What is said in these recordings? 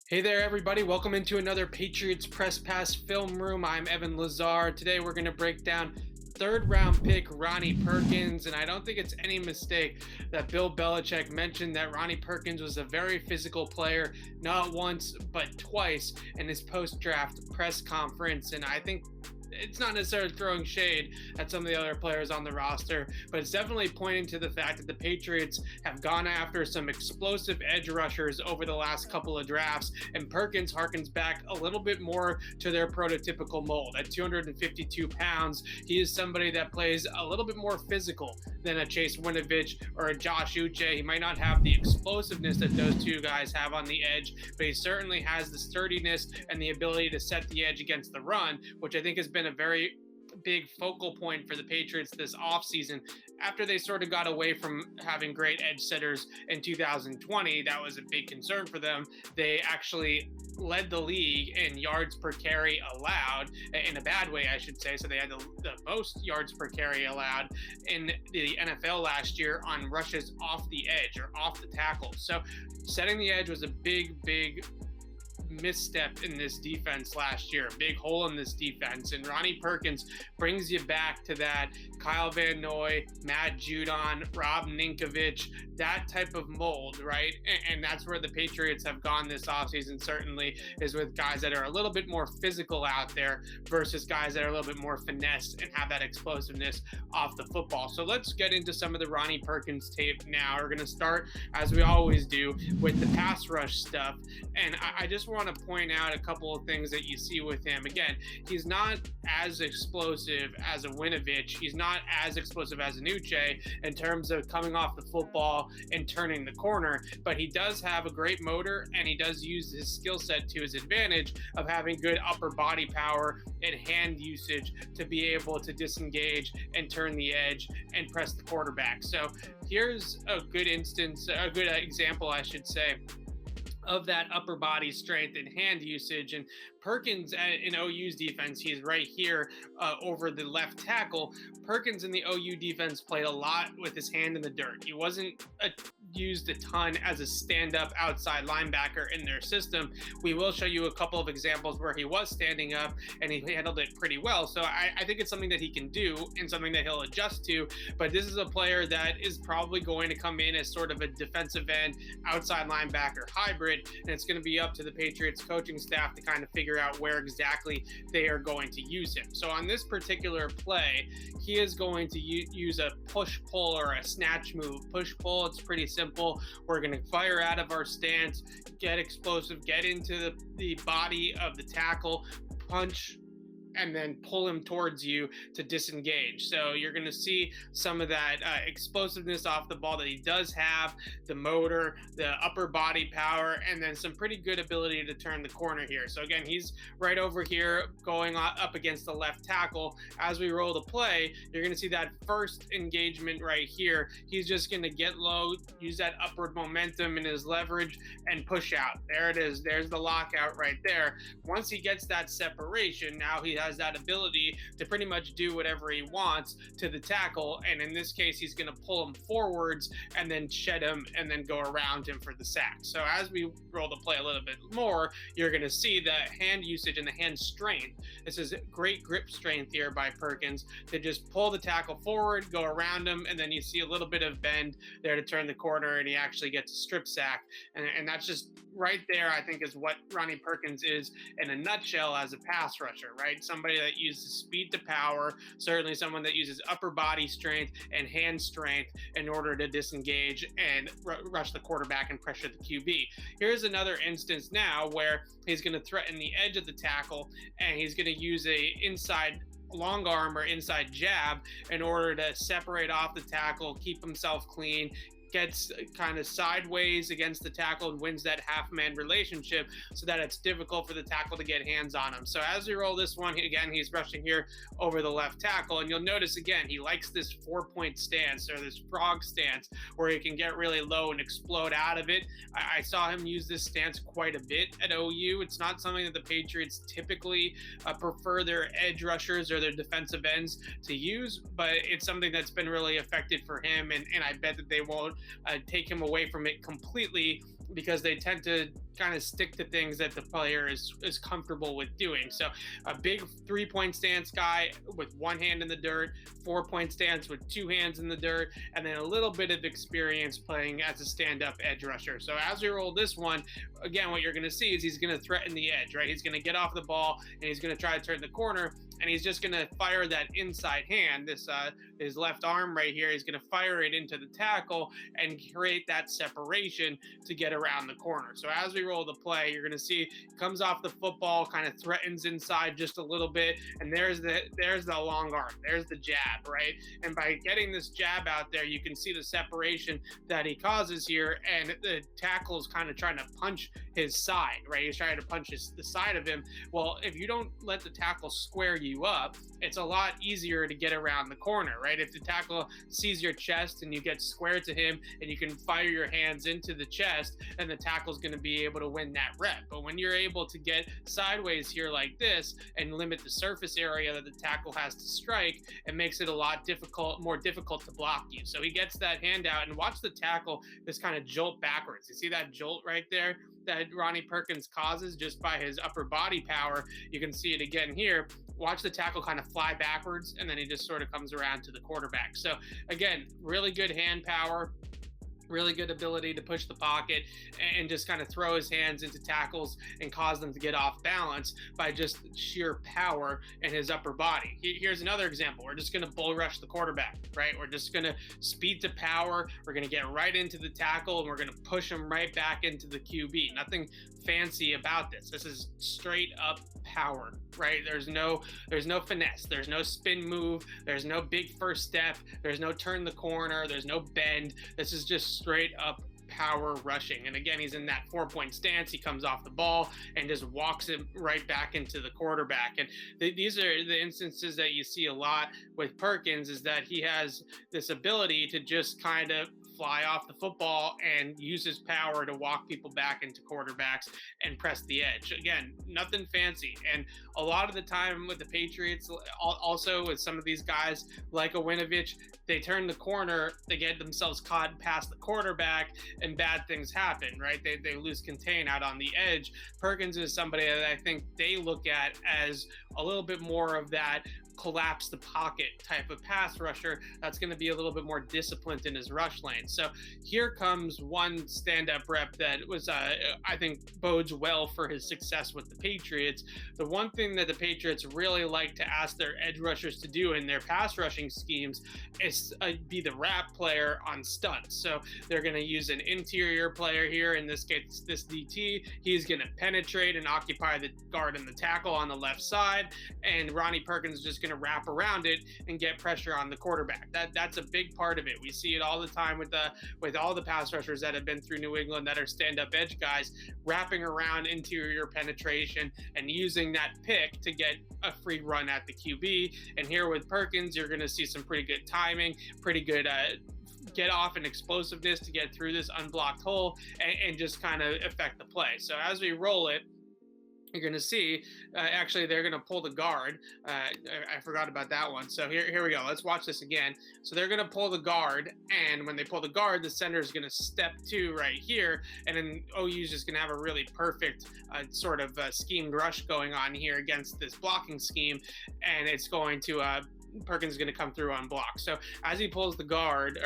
Hey there, everybody. Welcome into another Patriots Press Pass Film Room. I'm Evan Lazar. Today we're going to break down third round pick Ronnie Perkins, and I don't think it's any mistake that Bill Belichick mentioned that Ronnie Perkins was a very physical player, not once but twice in his post-draft press conference, and I think it's not necessarily throwing shade at some of the other players on the roster, but it's definitely pointing to the fact that the Patriots have gone after some explosive edge rushers over the last couple of drafts, and Perkins harkens back a little bit more to their prototypical mold. At 252 pounds, he is somebody that plays a little bit more physical than a Chase Winovich or a Josh Uche. He might not have the explosiveness that those two guys have on the edge, but he certainly has the sturdiness and the ability to set the edge against the run, which I think has been a very big focal point for the Patriots this offseason. After they sort of got away from having great edge setters in 2020, that was a big concern for them. They actually led the league in yards per carry allowed, in a bad way, I should say. So they had the most yards per carry allowed in the NFL last year on rushes off the edge or off the tackle. So setting the edge was a big misstep in this defense last year, a big hole in this defense. And Ronnie Perkins brings you back to that Kyle Van Noy, Matt Judon, Rob Ninkovich, that type of mold, right? And that's where the Patriots have gone this offseason, certainly, is with guys that are a little bit more physical out there versus guys that are a little bit more finesse and have that explosiveness off the football. So let's get into some of the Ronnie Perkins tape now. We're going to start, as we always do, with the pass rush stuff. And I just want to point out a couple of things that you see with him. Again, he's not as explosive as a Winovich. He's not as explosive as an Uche in terms of coming off the football and turning the corner, but he does have a great motor, and he does use his skill set to his advantage of having good upper body power and hand usage to be able to disengage and turn the edge and press the quarterback. So here's a good instance, a good example, I should say, of that upper body strength and hand usage. And Perkins in OU's defense, he's right here over the left tackle. Perkins in the OU defense played a lot with his hand in the dirt. He wasn't used a ton as a stand-up outside linebacker in their system. We will show you a couple of examples where he was standing up and he handled it pretty well. So I think it's something that he can do and something that he'll adjust to. But this is a player that is probably going to come in as sort of a defensive end outside linebacker hybrid, and it's going to be up to the Patriots coaching staff to kind of figure out where exactly they are going to use him. So on this particular play, he is going to use a push-pull or a snatch move. Push-pull, it's pretty simple. We're going to fire out of our stance, get explosive, get into the body of the tackle, punch, and then pull him towards you to disengage. So you're going to see some of that explosiveness off the ball that he does have, the motor, the upper body power, and then some pretty good ability to turn the corner here. So again, he's right over here going up against the left tackle. As we roll the play, you're going to see that first engagement right here. He's just going to get low, use that upward momentum in his leverage, and push out. There it is. There's the lockout right there. Once he gets that separation, now he has that ability to pretty much do whatever he wants to the tackle, and in this case he's going to pull him forwards and then shed him and then go around him for the sack. So as we roll the play a little bit more, you're going to see the hand usage and the hand strength. This is great grip strength here by Perkins to just pull the tackle forward, go around him, and then you see a little bit of bend there to turn the corner, and he actually gets a strip sack. And that's just right there, I think, is what Ronnie Perkins is in a nutshell as a pass rusher, right? Somebody that uses speed to power, certainly someone that uses upper body strength and hand strength in order to disengage and rush the quarterback and pressure the QB. Here's another instance now where he's going to threaten the edge of the tackle, and he's going to use a inside long arm or inside jab in order to separate off the tackle, keep himself clean, gets kind of sideways against the tackle and wins that half-man relationship so that it's difficult for the tackle to get hands on him. So as we roll this one, again, he's rushing here over the left tackle, and you'll notice, again, he likes this four-point stance or this frog stance where he can get really low and explode out of it. I saw him use this stance quite a bit at OU. It's not something that the Patriots typically prefer their edge rushers or their defensive ends to use, but it's something that's been really effective for him, and I bet that they won't take him away from it completely because they tend to kind of stick to things that the player is comfortable with doing. So a big 3-point stance guy with one hand in the dirt, 4-point stance with two hands in the dirt, and then a little bit of experience playing as a stand-up edge rusher. So as we roll this one, again, what you're going to see is he's going to threaten the edge, right? He's going to get off the ball and he's going to try to turn the corner, and he's just going to fire that inside hand, this his left arm right here. He's going to fire it into the tackle and create that separation to get around the corner. So as we roll the play, you're going to see comes off the football, kind of threatens inside just a little bit, and there's the long arm, there's the jab, right? And by getting this jab out there, you can see the separation that he causes here, and the tackle is kind of trying to punch his side, right? He's trying to punch the side of him. Well, if you don't let the tackle square you up, it's a lot easier to get around the corner, right? If the tackle sees your chest and you get square to him and you can fire your hands into the chest, then the tackle's going to be able to win that rep. But when you're able to get sideways here like this and limit the surface area that the tackle has to strike, it makes it a lot more difficult to block you. So he gets that hand out, and watch the tackle just kind of jolt backwards. You see that jolt right there that Ronnie Perkins causes just by his upper body power? You can see it again here. Watch the tackle kind of fly backwards, and then he just sort of comes around to the quarterback. So again, really good hand power, really good ability to push the pocket and just kind of throw his hands into tackles and cause them to get off balance by just sheer power in his upper body. Here's another example. We're just going to bull rush the quarterback, right? We're just going to speed to power. We're going to get right into the tackle, and we're going to push him right back into the QB. Nothing fancy about this. This is straight up power, right? There's no finesse. There's no spin move. There's no big first step. There's no turn the corner. There's no bend. This is just straight up power rushing. And again, he's in that 4-point stance. He comes off the ball and just walks him right back into the quarterback. And these are the instances that you see a lot with Perkins, is that he has this ability to just kind of fly off the football and use his power to walk people back into quarterbacks and press the edge. Again, nothing fancy. And a lot of the time with the Patriots, also with some of these guys like a Winovich, they turn the corner, they get themselves caught past the quarterback, and bad things happen, right? They lose contain out on the edge. Perkins is somebody that I think they look at as a little bit more of that collapse the pocket type of pass rusher that's going to be a little bit more disciplined in his rush lane. So here comes one stand-up rep that was, I think, bodes well for his success with the Patriots. The one thing that the Patriots really like to ask their edge rushers to do in their pass rushing schemes is be the wrap player on stunts. So they're going to use an interior player here, in this case, this DT. He's going to penetrate and occupy the guard and the tackle on the left side, and Ronnie Perkins is just going to wrap around it and get pressure on the quarterback. That's a big part of it. We see it all the time with all the pass rushers that have been through New England that are stand-up edge guys, wrapping around interior penetration and using that pick to get a free run at the QB. And here with Perkins, you're going to see some pretty good timing, pretty good get off and explosiveness to get through this unblocked hole and just kind of affect the play. So as we roll it, you're going to see, actually, they're going to pull the guard. I forgot about that one. So here we go. Let's watch this again. So they're going to pull the guard, and when they pull the guard, the center is going to step to right here, and then OU is just going to have a really perfect sort of schemed rush going on here against this blocking scheme, and it's going to Perkins is going to come through on block. So as he pulls the guard,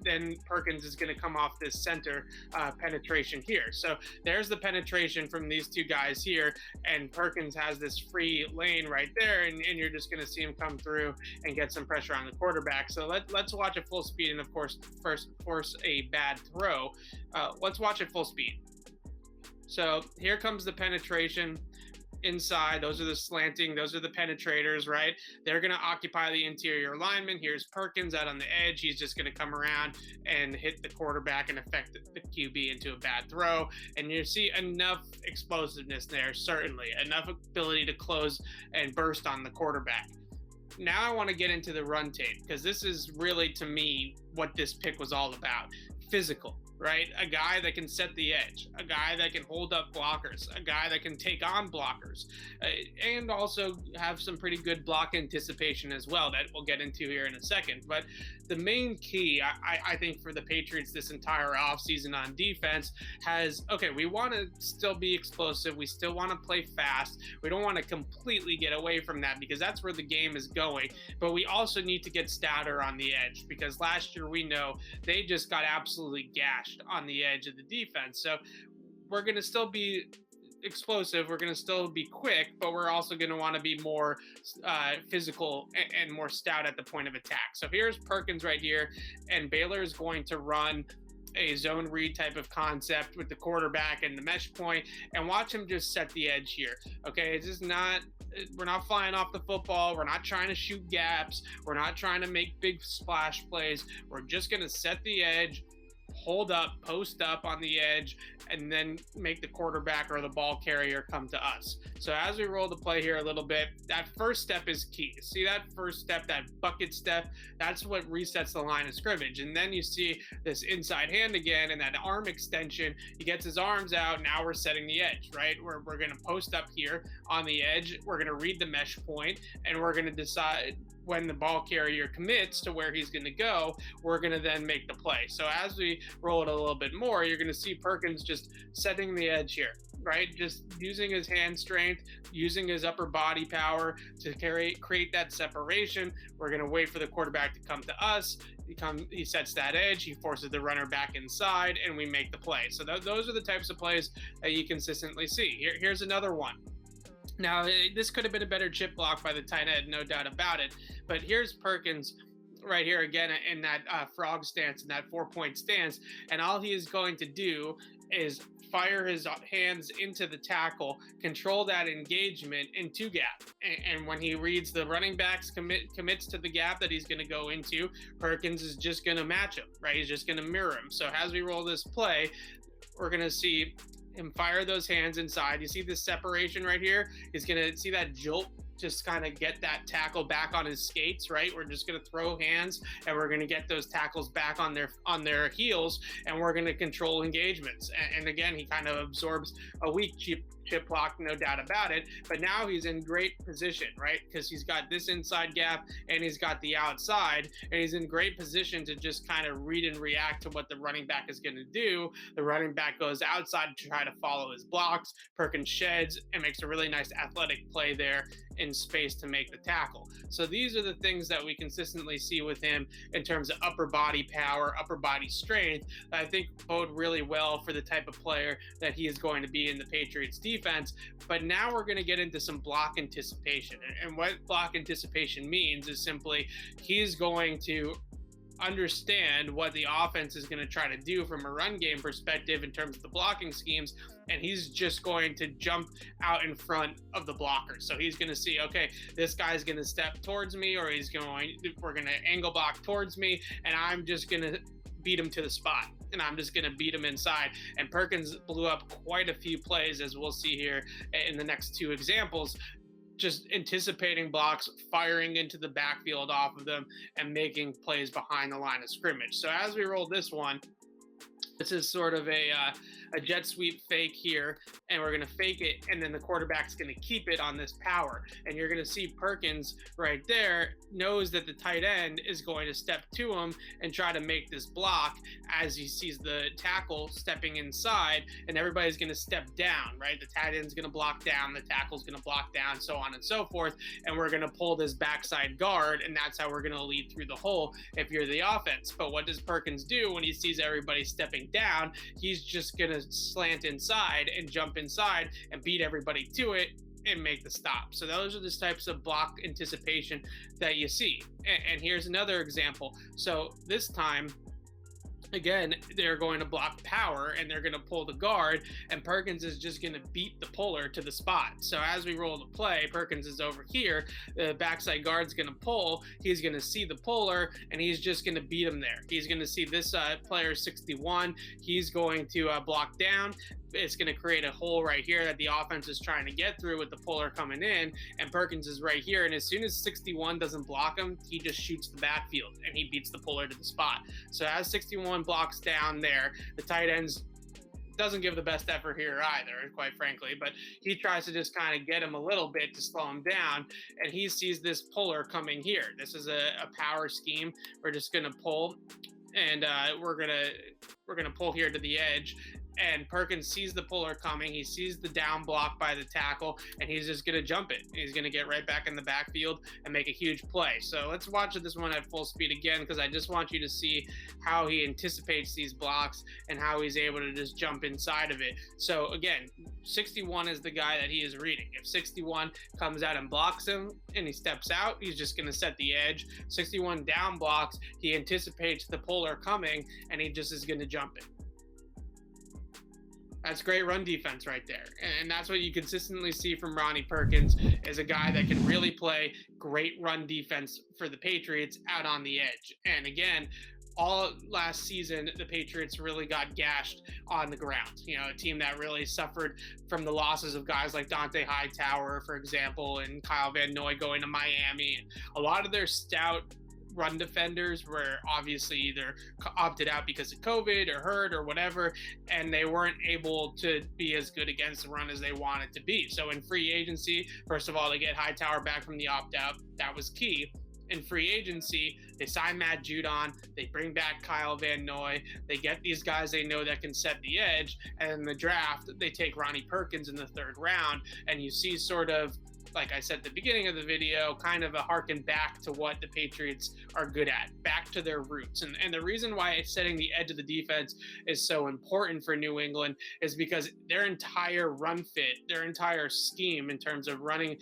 then Perkins is going to come off this center penetration here. So there's the penetration from these two guys here, and Perkins has this free lane right there, and you're just going to see him come through and get some pressure on the quarterback. So let's watch at full speed, and of course, first force a bad throw. Let's watch at full speed. So here comes the penetration inside. Those are the slanting, those are the penetrators, right? They're going to occupy the interior lineman. Here's Perkins out on the edge. He's just going to come around and hit the quarterback and affect the QB into a bad throw. And you see enough explosiveness there, certainly enough ability to close and burst on the quarterback. Now I want to get into the run tape, because this is really, to me, what this pick was all about. Physical, right? A guy that can set the edge, a guy that can hold up blockers, a guy that can take on blockers, and also have some pretty good block anticipation as well that we'll get into here in a second. But the main key, I think, for the Patriots this entire offseason on defense we want to still be explosive. We still want to play fast. We don't want to completely get away from that because that's where the game is going. But we also need to get stouter on the edge because last year we know they just got absolutely gashed on the edge of the defense. So we're going to still be explosive, we're going to still be quick, but we're also going to want to be more physical and more stout at the point of attack. So here's Perkins right here, and Baylor is going to run a zone read type of concept with the quarterback and the mesh point, and watch him just set the edge here. Okay, it's just not, we're not flying off the football, we're not trying to shoot gaps, we're not trying to make big splash plays, we're just going to set the edge, hold up, post up on the edge, and then make the quarterback or the ball carrier come to us. So as we roll the play here a little bit, that first step is key. See that first step, that bucket step, that's what resets the line of scrimmage. And then you see this inside hand again and that arm extension. He gets his arms out. Now we're setting the edge, right? We're going to post up here on the edge. We're going to read the mesh point, and we're going to decide when the ball carrier commits to where he's going to go, we're going to then make the play. So as we roll it a little bit more, you're going to see Perkins just setting the edge here, right? Just using his hand strength, using his upper body power to create that separation. We're going to wait for the quarterback to come to us. He sets that edge, he forces the runner back inside, and we make the play. So those are the types of plays that you consistently see. Here's another one. Now, this could have been a better chip block by the tight end, no doubt about it. But here's Perkins right here again in that frog stance, in that 4-point stance. And all he is going to do is fire his hands into the tackle, control that engagement into gap. And when he reads the running backs commits to the gap that he's going to go into, Perkins is just going to match him, right? He's just going to mirror him. So as we roll this play, we're going to see him fire those hands inside. You see this separation right here? He's going to see that jolt, just kind of get that tackle back on his skates, right? We're just going to throw hands, and we're going to get those tackles back on their heels, and we're going to control engagements. And again, he kind of absorbs a weak chip block, no doubt about it. But now he's in great position, right? Because he's got this inside gap and he's got the outside, and he's in great position to just kind of read and react to what the running back is going to do. The running back goes outside to try to follow his blocks. Perkins sheds and makes a really nice athletic play there in space to make the tackle. So these are the things that we consistently see with him in terms of upper body power, upper body strength, that I think bode really well for the type of player that he is going to be in the Patriots defense. But now we're going to get into some block anticipation. And what block anticipation means is simply he's going to understand what the offense is going to try to do from a run game perspective in terms of the blocking schemes, and he's just going to jump out in front of the blocker. So he's going to see, okay, this guy's going to step towards me, or we're going to angle block towards me, and I'm just going to beat him to the spot, and I'm just going to beat him inside. And Perkins blew up quite a few plays, as we'll see here in the next two examples, just anticipating blocks, firing into the backfield off of them, and making plays behind the line of scrimmage. So as we roll this one, this is sort of a jet sweep fake here, and we're going to fake it, and then the quarterback's going to keep it on this power. And you're going to see Perkins right there knows that the tight end is going to step to him and try to make this block as he sees the tackle stepping inside, and everybody's going to step down, right? The tight end's going to block down, the tackle's going to block down, so on and so forth, and we're going to pull this backside guard, and that's how we're going to lead through the hole if you're the offense. But what does Perkins do when he sees everybody stepping down? He's just going to slant inside and jump inside and beat everybody to it and make the stop. So those are the types of block anticipation that you see. And here's another example. So this time, again, they're going to block power and they're going to pull the guard, and Perkins is just going to beat the puller to the spot. So as we roll the play, Perkins is over here, the backside guard's going to pull, he's going to see the puller, and he's just going to beat him there. He's going to see this player 61, he's going to block down, it's going to create a hole right here that the offense is trying to get through with the puller coming in, and Perkins is right here. And as soon as 61 doesn't block him, he just shoots the backfield and he beats the puller to the spot. So as 61 blocks down there, the tight ends doesn't give the best effort here either, quite frankly, but he tries to just kind of get him a little bit to slow him down, and he sees this puller coming here. This is a power scheme. We're just going to pull, and we're gonna pull here to the edge, and Perkins sees the puller coming. He sees the down block by the tackle, and he's just going to jump it. He's going to get right back in the backfield and make a huge play. So let's watch this one at full speed again, because I just want you to see how he anticipates these blocks and how he's able to just jump inside of it. So again, 61 is the guy that he is reading. If 61 comes out and blocks him and he steps out, he's just going to set the edge. 61 down blocks, he anticipates the puller coming, and he just is going to jump it. That's great run defense right there. And that's what you consistently see from Ronnie Perkins, is a guy that can really play great run defense for the Patriots out on the edge. And again, all last season, the Patriots really got gashed on the ground. You know, a team that really suffered from the losses of guys like Dante Hightower, for example, and Kyle Van Noy going to Miami. And a lot of their stout run defenders were obviously either opted out because of COVID or hurt or whatever, and they weren't able to be as good against the run as they wanted to be. So in free agency, first of all, they get Hightower back from the opt-out. That was key. In free agency, they sign Matt Judon, they bring back Kyle Van Noy, they get these guys they know that can set the edge, and in the draft, they take Ronnie Perkins in the 3rd round, and you see sort of, like I said at the beginning of the video, kind of a harken back to what the Patriots are good at, back to their roots. And the reason why setting the edge of the defense is so important for New England is because their entire run fit, their entire scheme in terms of running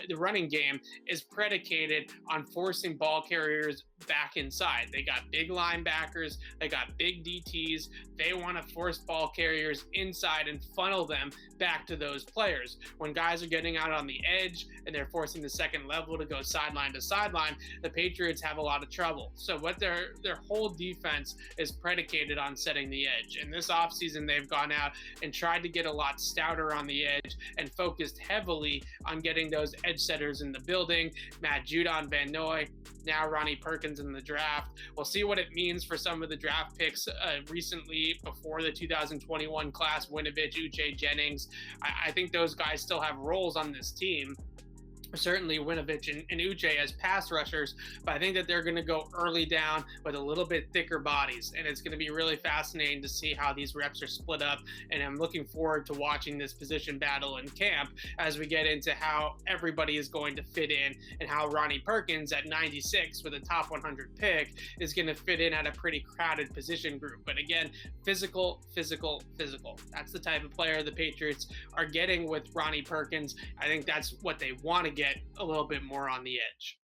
the running game is predicated on forcing ball carriers back inside. They got big linebackers, they got big DTs. They want to force ball carriers inside and funnel them back to those players. When guys are getting out on the edge and they're forcing the second level to go sideline to sideline, the Patriots have a lot of trouble. So what their whole defense is predicated on setting the edge. And this offseason, they've gone out and tried to get a lot stouter on the edge and focused heavily on getting those edge setters in the building. Matt Judon, Van Noy, now Ronnie Perkins in the draft. We'll see what it means for some of the draft picks recently before the 2021 class, Winovich, Uche, Jennings. I think those guys still have roles on this team. Certainly Winovich and Uche as pass rushers, but I think that they're going to go early down with a little bit thicker bodies, and it's going to be really fascinating to see how these reps are split up, and I'm looking forward to watching this position battle in camp as we get into how everybody is going to fit in and how Ronnie Perkins at 96 with a top 100 pick is going to fit in at a pretty crowded position group. But again, physical. That's the type of player the Patriots are getting with Ronnie Perkins. I think that's what they want to get a little bit more on the edge.